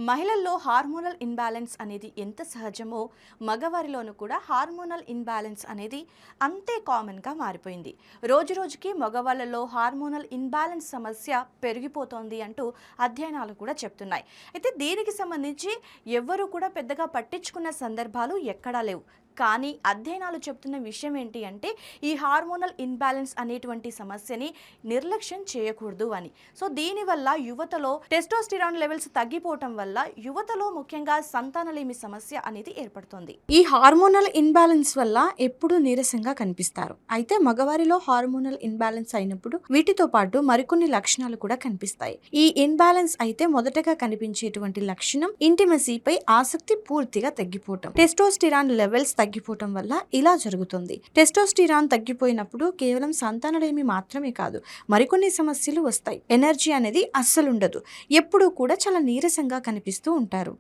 మహిళల్లో hormonal imbalance అనేది ఎంత సహజమో మగవారిలోనూ కూడా హార్మోనల్ ఇన్బ్యాలెన్స్ అనేది అంతే కామన్గా మారిపోయింది. రోజురోజుకి మగవాళ్ళలో హార్మోనల్ ఇన్బ్యాలెన్స్ సమస్య పెరిగిపోతోంది అంటూ అధ్యయనాలు కూడా చెప్తున్నాయి. అయితే దీనికి సంబంధించి ఎవ్వరూ కూడా పెద్దగా పట్టించుకున్న సందర్భాలు ఎక్కడా లేవు. కానీ అధ్యయనాలు చెప్తున్న విషయం ఏంటి అంటే ఈ హార్మోనల్ ఇన్బ్యాలెన్స్ అనేటువంటి సమస్యని నిర్లక్ష్యం చేయకూడదు అని. సో దీనివల్ల యువతలో టెస్టోస్టిరాన్ లెవెల్స్ తగ్గిపోవటం వల్ల యువతలో ముఖ్యంగా సంతానలేమి సమస్య అనేది ఏర్పడుతుంది. ఈ హార్మోనల్ ఇన్బ్యాలెన్స్ వల్ల ఎప్పుడూ నీరసంగా కనిపిస్తారు. అయితే మగవారిలో హార్మోనల్ ఇన్బ్యాలెన్స్ అయినప్పుడు వీటితో పాటు మరికొన్ని లక్షణాలు కూడా కనిపిస్తాయి. ఈ ఇన్బ్యాలెన్స్ అయితే మొదటగా కనిపించేటువంటి లక్షణం ఇంటిమసీపై ఆసక్తి పూర్తిగా తగ్గిపోవటం. టెస్టోస్టిరాన్ లెవెల్స్ తగ్గిపోవటం వల్ల ఇలా జరుగుతుంది. టెస్టోస్టిరాన్ తగ్గిపోయినప్పుడు కేవలం సంతానలేమి మాత్రమే కాదు, మరికొన్ని సమస్యలు వస్తాయి. ఎనర్జీ అనేది అస్సలు ఉండదు. ఎప్పుడూ కూడా చాలా నీరసంగా కనిపిస్తూ ఉంటారు.